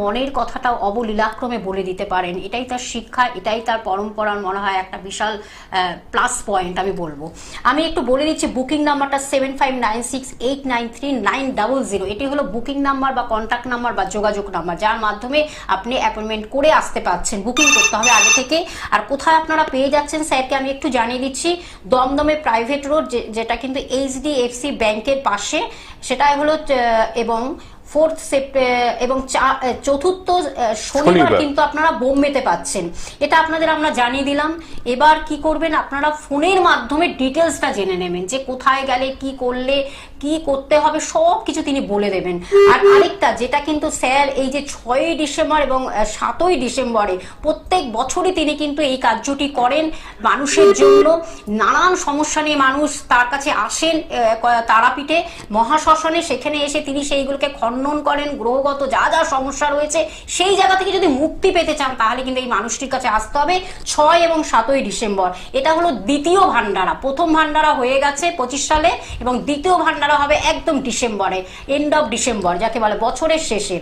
মনের কথাটা অবলীলাক্রমে বলে দিতে পারেন, এটাই তার শিক্ষা, এটাই তার পরম্পরার মনে হয় একটা বিশাল প্লাস পয়েন্ট আমি বলবো। আমি একটু বলে দিচ্ছি বুকিং নাম্বারটা 7596893900। এটি হলো বুকিং নাম্বার বা কন্ট্যাক্ট নাম্বার বা যোগাযোগ নাম্বার, যার মাধ্যমে আপনি অ্যাপয়েন্টমেন্ট করে আসতে পারছেন। বুকিং করতে হবে আগে থেকে। আর কোথায় আপনারা পেয়ে যাচ্ছেন স্যারকে আমি একটু জানিয়ে দিচ্ছি। দমদমে প্রাইভেট রোড, যেটা কিন্তু HDFC ব্যাংকের পাশে, সেটাই হলো, এবং 4th এবং 4th শনিবার কিন্তু আপনারা বোম্বেতে পাচ্ছেন। এটা আপনাদের আমরা জানিয়ে দিলাম। এবার কি করবেন, আপনারা ফোনের মাধ্যমে ডিটেলসটা জেনে নেবেন যে কোথায় গেলে কি করলে কি করতে হবে, সব কিছু তিনি বলে দেবেন। আর আরেকটা যেটা কিন্তু স্যার এই যে 6ই ডিসেম্বর এবং 7ই ডিসেম্বরে প্রত্যেক বছরই তিনি কিন্তু এই কার্যটি করেন মানুষের জন্য। নানান সমস্যা নিয়ে মানুষ তার কাছে আসেন তারাপীঠে মহাশ্মশানে, সেখানে এসে তিনি সেইগুলোকে খণ্ডন করেন। গ্রহগত যা যা সমস্যা রয়েছে সেই জায়গা থেকে যদি মুক্তি পেতে চান তাহলে কিন্তু এই মানুষটির কাছে আসতে হবে 6 এবং 7ই ডিসেম্বর। এটা হলো দ্বিতীয় ভান্ডারা। প্রথম ভান্ডারা হয়ে গেছে 25 সালে এবং দ্বিতীয় ভান্ডারা হবে একদম ডিসেম্বরে, এন্ড অফ ডিসেম্বর যাকে বলে, বছরের শেষে।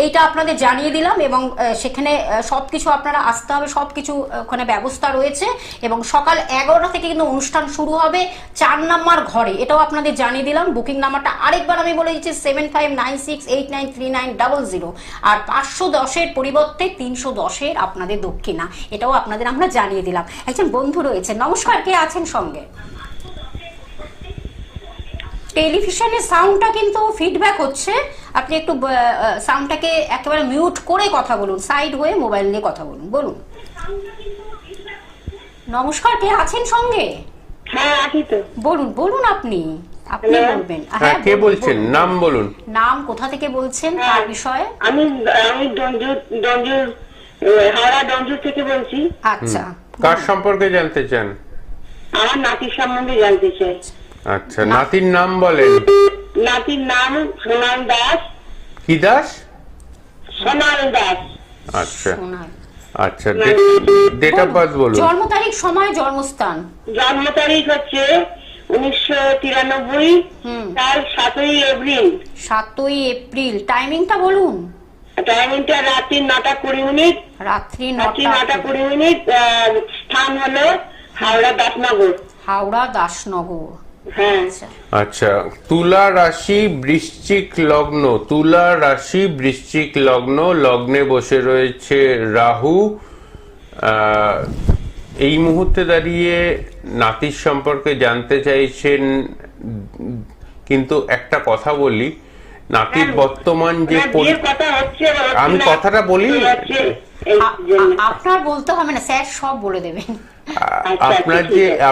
এইটা আপনাদের জানিয়ে দিলাম এবং সেখানে সবকিছু আপনারা আসতে হবে, সবকিছু ওখানে ব্যবস্থা রয়েছে। এবং সকাল 11টা থেকে কিন্তু অনুষ্ঠান শুরু হবে 4 নম্বর ঘরে, এটাও আপনাদের জানিয়ে দিলাম। বুকিং নাম্বারটা আরেকবার আমি বলে দিচ্ছি 7596893900। আর 510-এর পরিবর্তে 310-এর আপনাদের দক্ষিণা, এটাও আপনাদের আমরা জানিয়ে দিলাম। একজন বন্ধু রয়েছে, নমস্কার, কে আছেন সঙ্গে? টেলিভিশনের সাউন্ডটা কিন্তু ফিডব্যাক হচ্ছে, আপনি একটু সাউন্ডটাকে একেবারে মিউট করে কথা বলুন, সাইড হয়ে মোবাইল নিয়ে কথা বলুন। বলুন। নমস্কার, কে আছেন সঙ্গে? হ্যাঁ আছি তো। বলুন বলুন, আপনি বলবেন। হ্যাঁ, কে বলছেন? নাম বলুন। নাম, কোথা থেকে বলছেন, কার বিষয়ে? আমি দঞ্জুর হাওড়া দঞ্জুর থেকে বলছি। আচ্ছা, কার সম্পর্কে জানতে চান? আমার নাতির সম্বন্ধে জানতে চাই। আচ্ছা, নাতির নাম বলেন। নাতির নাম সোনাল দাস। কি দাস? সোনাল দাস। আচ্ছা সোনাল। আচ্ছা, ডেট অফ বার্থ বলুন। জন্ম তারিখ, সময়, জন্মস্থান। জন্ম তারিখ হচ্ছে 1993, তার 7ই এপ্রিল। 7ই এপ্রিল। টাইমিংটা বলুন। টাইমিংটা রাত্রি 9:20। রাত্রি 9:20। স্থান হলো হাওড়া দাসনগর। হাওড়া দাসনগর। হ্যাঁ। আচ্ছা, তুলা রাশি বৃশ্চিক লগ্ন, তুলা রাশি বৃশ্চিক লগ্ন, লগ্নে বসে রয়েছে রাহু। এই মুহূর্তে দাঁড়িয়ে নাতির সম্পর্কে জানতে চাইছেন, কিন্তু একটা কথা বলি, নাতির বর্তমান যে আমি কথাটা বলি, আপনার বলতে হবে না, স্যার সব বলে দেবেন।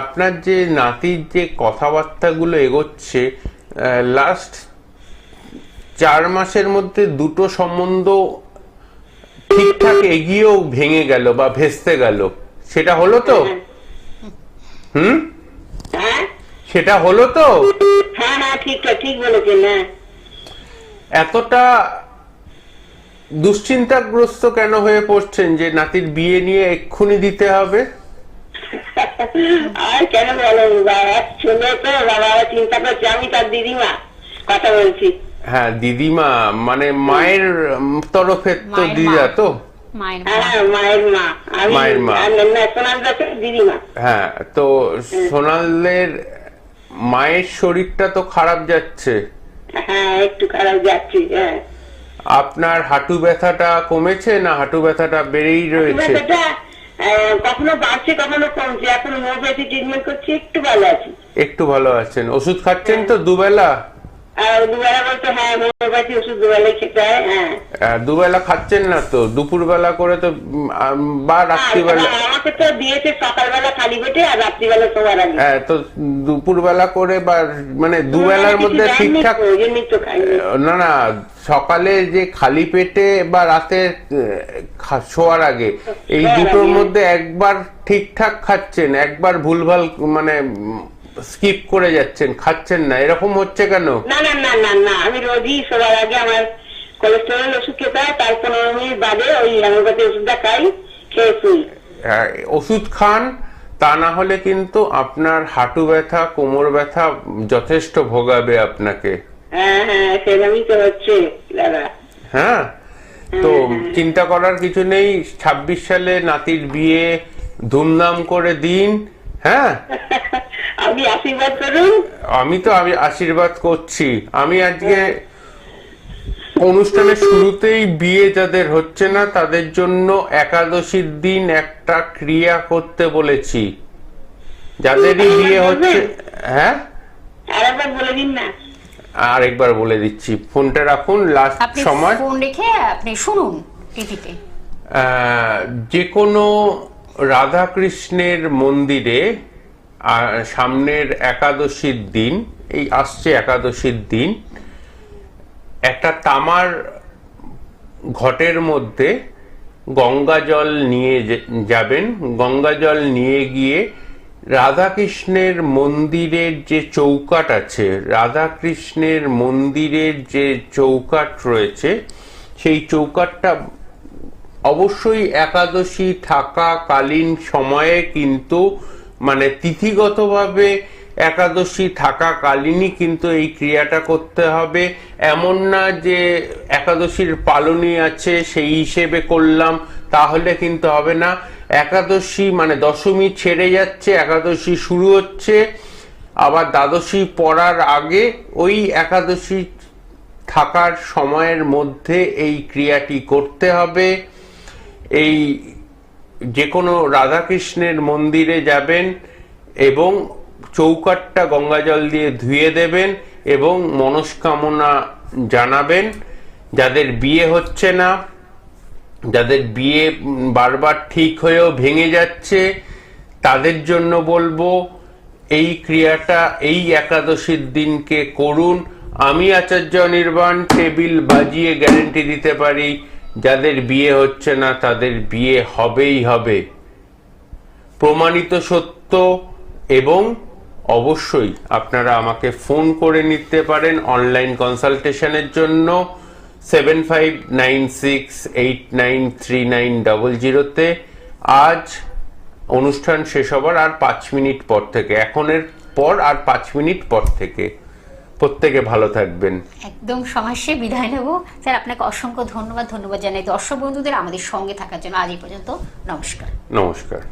আপনার যে নাতির যে কথাবার্তাগুলো এগোচ্ছে, লাস্ট 4 মাসের মধ্যে 2টো সম্বন্ধ ঠিকঠাক এগিয়েও ভেঙে গেল বা ভেস্তে গেল, সেটা হলো তো? সেটা হলো তো? হ্যাঁ, ঠিক বলেছেন। এতটা দুশ্চিন্তাগ্রস্ত কেন হয়ে পড়ছেন যে নাতির বিয়ে নিয়ে এক্ষুনি দিতে হবে? আর কেন বলো, বাবা শুনে তো, বাবা চিন্তা করছে, আমি তার দিদিমা কথা বলছি। হ্যাঁ, দিদিমা মানে মায়ের তরফের তো দিদা তো? মায়ের মা। সোনাল দাসের দিদিমা। হ্যাঁ, তো সোনালের মায়ের শরীরটা তো খারাপ যাচ্ছে। হ্যাঁ, একটু খারাপ যাচ্ছে। হ্যাঁ। আপনার হাঁটু ব্যথাটা কমেছে না হাঁটু ব্যথাটা বেড়েই রয়েছে? কখনো বাড়ছে কখনো কমছে, এখন হোমিওপ্যাথি ট্রিটমেন্ট করছি, একটু ভালো আছি। একটু ভালো আছেন? ওষুধ খাচ্ছেন তো দুবেলা? দুবেলা বলতে হ্যাঁ, হোমিওপ্যাথি ওষুধ দুবেলায় খেতে হয়। হ্যাঁ, দুবেলা খাচ্ছেন না তো? দুপুরবেলা করে তো বা রাত্রিবেলা? আমাকে তো দিয়েছে সকালবেলা খালি পেটে আর রাত্রিবেলা শোয়ার আগে। হ্যাঁ, তো দুপুরবেলা করে বা মানে দুবেলার মধ্যে ঠিকঠাক? না, সকালে যে খালি পেটে বা রাতে শোয়ার আগে, এই দুটোর মধ্যে একবার ঠিকঠাক খাচ্ছেন, একবার ভুলভাল মানে স্কিপ করে যাচ্ছেন, খাচ্ছেন না, এরকম হচ্ছে কেন? না, আমি রোজই শোয়ার আগে আমার কোলেস্টেরল ওষুধ খেতে হয়, তার 15 মিনিট বাদে ওই হোমিওপ্যাথি ওষুধটা খাই, খেয়ে শুই। ওষুধ খান, তা না হলে কিন্তু আপনার হাঁটু ব্যথা, কোমর ব্যথা যথেষ্ট ভোগাবে আপনাকে। হ্যাঁ, সেরকমই তো হচ্ছে দাদা। হ্যাঁ, তো চিন্তা করার কিছু নেই, 26 সালে নাতির বিয়ে ধুমধাম করে দিন। হ্যাঁ, আপনি আশীর্বাদ করুন। আমি আশীর্বাদ করছি। আমি আজকে অনুষ্ঠানের শুরুতেই বিয়ে যাদের হচ্ছে না তাদের জন্য একাদশীর দিন একটা ক্রিয়া করতে বলেছি। যাদেরই বিয়ে হচ্ছে, হ্যাঁ আরেকবার বলে দিন না। আরেকবার বলে দিচ্ছি, ফোনটা রাখুন, লাস্ট আপনি সময়। ফোন রেখে আপনি শুনুন টিভিতে। যে কোনো রাধাকৃষ্ণের মন্দিরে সামনের একাদশীর দিন, এই আসছে একাদশীর দিন, একটা তামার ঘটের মধ্যে গঙ্গা জল নিয়ে যাবেন। গঙ্গা জল নিয়ে গিয়ে রাধাকৃষ্ণের মন্দিরের যে চৌকাট আছে, রাধাকৃষ্ণের মন্দিরের যে চৌকাট রয়েছে, সেই চৌকাটটা অবশ্যই একাদশী থাকাকালীন সময়ে, কিন্তু মানে তিথিগতভাবে একাদশী থাকাকালীনই কিন্তু এই ক্রিয়াটা করতে হবে। এমন না যে একাদশীর পালনী আছে সেই হিসেবে করলাম, তাহলে কিন্তু হবে না। একাদশী মানে দশমী ছেড়ে যাচ্ছে, একাদশী শুরু হচ্ছে, আবার দ্বাদশী পড়ার আগে ওই একাদশী থাকার সময়ের মধ্যে এই ক্রিয়াটি করতে হবে। এই যে কোনো রাধাকৃষ্ণের মন্দিরে যাবেন এবং চৌকাটটা গঙ্গা জল দিয়ে ধুয়ে দেবেন এবং মনস্কামনা জানাবেন। যাদের বিয়ে হচ্ছে না, যাদের বিয়ে বারবার ঠিক হয়েও ভেঙে যাচ্ছে, তাদের জন্য বলবো এই ক্রিয়াটা এই একাদশীর দিনকে করুন। আমি আচার্য অনির্বাণ টেবিল বাজিয়ে গ্যারেন্টি দিতে পারি, যাদের বিয়ে হচ্ছে না তাদের বিয়ে হবেই হবে। প্রমাণিত সত্য। এবং অবশ্যই আপনারা আমাকে ফোন করে নিতে পারেন অনলাইন কনসালটেশনের জন্য 7596893900-তে। আজ অনুষ্ঠান শেষ হবার আর 5 মিনিট পর থেকে, এখনের পর আর 5 মিনিট পর থেকে। প্রত্যেকে ভালো থাকবেন। একদম সমাজসে বিদায় নেব। স্যার আপনাকে অসংখ্য ধন্যবাদ জানাই দর্শক বন্ধুদের আমাদের সঙ্গে থাকার জন্য। আজ এই পর্যন্ত, নমস্কার। নমস্কার।